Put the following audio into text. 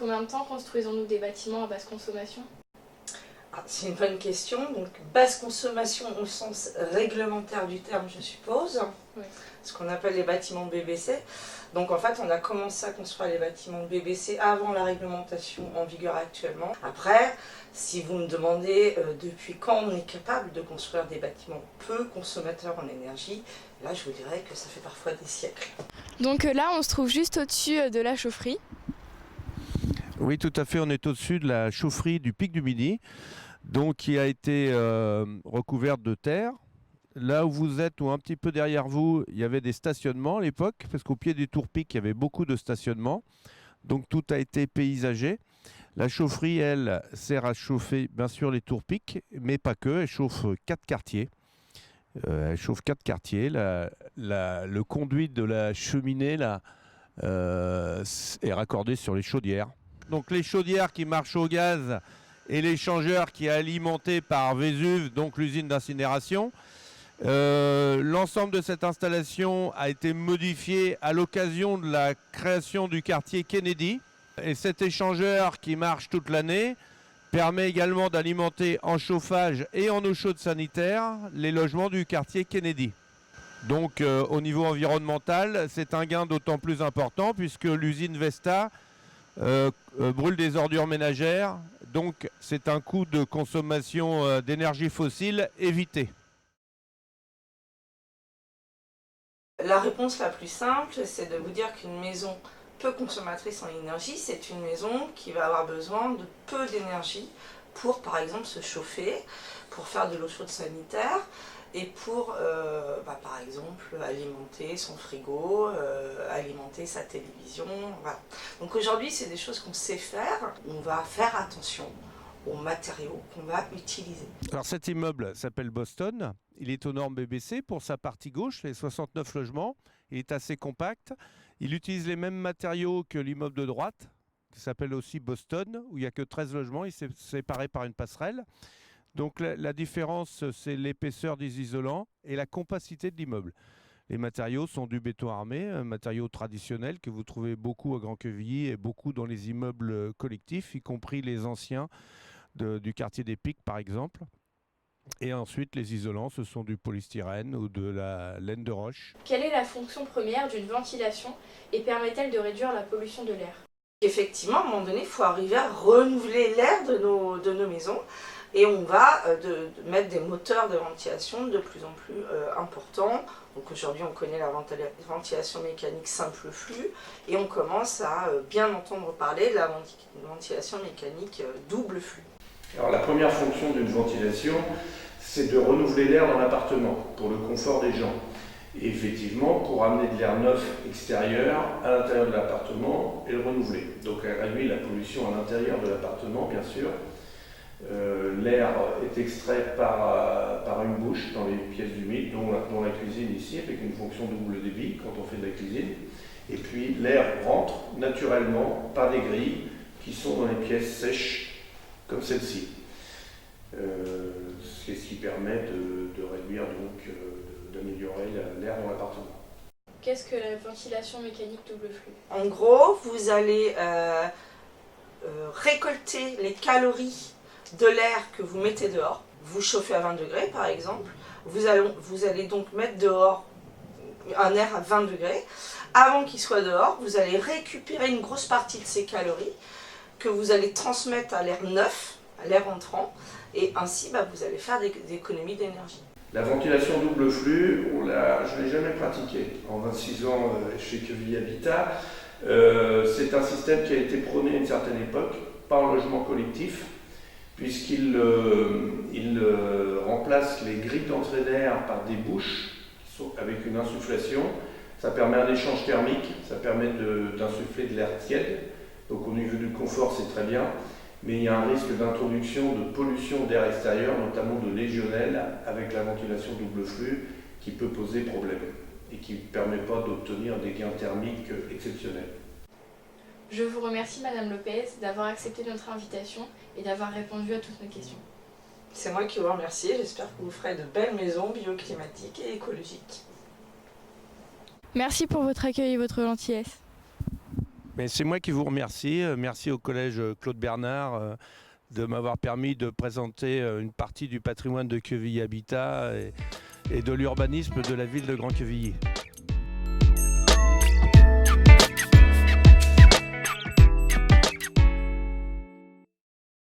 combien de temps construisons-nous des bâtiments à basse consommation? C'est une bonne question. Donc, basse consommation au sens réglementaire du terme, je suppose. Oui. Ce qu'on appelle les bâtiments BBC. Donc, en fait, on a commencé à construire les bâtiments BBC avant la réglementation en vigueur actuellement. Après, si vous me demandez depuis quand on est capable de construire des bâtiments peu consommateurs en énergie, là, je vous dirais que ça fait parfois des siècles. Donc là, on se trouve juste au-dessus de la chaufferie. Oui, tout à fait. On est au-dessus de la chaufferie du Pic du Midi, donc qui a été recouverte de terre. Là où vous êtes, ou un petit peu derrière vous, il y avait des stationnements à l'époque, parce qu'au pied du Tour Pic, il y avait beaucoup de stationnements. Donc tout a été paysagé. La chaufferie, elle, sert à chauffer bien sûr les Tours Pic, mais pas que. Elle chauffe 4 quartiers. Elle chauffe 4 quartiers. Le conduit de la cheminée là, est raccordé sur les chaudières. Donc les chaudières qui marchent au gaz et l'échangeur qui est alimenté par Vésuve, donc l'usine d'incinération. L'ensemble de cette installation a été modifié à l'occasion de la création du quartier Kennedy. Et cet échangeur qui marche toute l'année permet également d'alimenter en chauffage et en eau chaude sanitaire les logements du quartier Kennedy. Donc au niveau environnemental, c'est un gain d'autant plus important puisque l'usine Vesta brûle des ordures ménagères. Donc c'est un coût de consommation d'énergie fossile évité. La réponse la plus simple, c'est de vous dire qu'une maison peu consommatrice en énergie, c'est une maison qui va avoir besoin de peu d'énergie pour, par exemple, se chauffer, pour faire de l'eau chaude sanitaire et pour, par exemple, alimenter son frigo, alimenter sa télévision. Voilà. Donc aujourd'hui, c'est des choses qu'on sait faire. On va faire attention aux matériaux qu'on va utiliser. Alors cet immeuble s'appelle Boston. Il est aux normes BBC pour sa partie gauche, les 69 logements. Il est assez compact. Il utilise les mêmes matériaux que l'immeuble de droite, qui s'appelle aussi Boston, où il n'y a que 13 logements. Il est séparé par une passerelle. Donc la différence, c'est l'épaisseur des isolants et la compacité de l'immeuble. Les matériaux sont du béton armé, un matériau traditionnel que vous trouvez beaucoup à Grand-Quevilly et beaucoup dans les immeubles collectifs, y compris les anciens du quartier des Pics, par exemple. Et ensuite, les isolants, ce sont du polystyrène ou de la laine de roche. Quelle est la fonction première d'une ventilation et permet-elle de réduire la pollution de l'air? Effectivement, à un moment donné, il faut arriver à renouveler l'air de nos maisons. Et on va mettre des moteurs de ventilation de plus en plus importants. Donc aujourd'hui, on connaît la ventilation mécanique simple flux. Et on commence à bien entendre parler de la ventilation mécanique double flux. Alors la première fonction d'une ventilation, c'est de renouveler l'air dans l'appartement pour le confort des gens. Et effectivement, pour amener de l'air neuf extérieur à l'intérieur de l'appartement et le renouveler. Donc elle réduit la pollution à l'intérieur de l'appartement, bien sûr. L'air est extrait par une bouche dans les pièces humides, dont la cuisine ici, avec une fonction double débit quand on fait de la cuisine. Et puis l'air rentre naturellement par des grilles qui sont dans les pièces sèches, comme celle-ci. C'est ce qui permet de réduire, donc, d'améliorer l'air dans l'appartement. Qu'est-ce que la ventilation mécanique double flux? En gros, vous allez récolter les calories de l'air que vous mettez dehors. Vous chauffez à 20 degrés par exemple. Vous allez donc mettre dehors un air à 20 degrés. Avant qu'il soit dehors, vous allez récupérer une grosse partie de ces calories que vous allez transmettre à l'air neuf, à l'air entrant, et ainsi vous allez faire des économies d'énergie. La ventilation double flux, je ne l'ai jamais pratiquée en 26 ans chez Quevilly Habitat. C'est un système qui a été prôné à une certaine époque par le logement collectif, puisqu'il remplace les grilles d'entrée d'air par des bouches avec une insufflation. Ça permet un échange thermique, ça permet d'insuffler de l'air tiède. Donc au niveau du confort, c'est très bien. Mais il y a un risque d'introduction de pollution d'air extérieur, notamment de légionelles, avec la ventilation double flux, qui peut poser problème et qui ne permet pas d'obtenir des gains thermiques exceptionnels. Je vous remercie Madame Lopez d'avoir accepté notre invitation et d'avoir répondu à toutes nos questions. C'est moi qui vous remercie, j'espère que vous ferez de belles maisons bioclimatiques et écologiques. Merci pour votre accueil et votre gentillesse. Mais c'est moi qui vous remercie. Merci au collège Claude Bernard de m'avoir permis de présenter une partie du patrimoine de Quevilly Habitat et de l'urbanisme de la ville de Grand-Quevilly.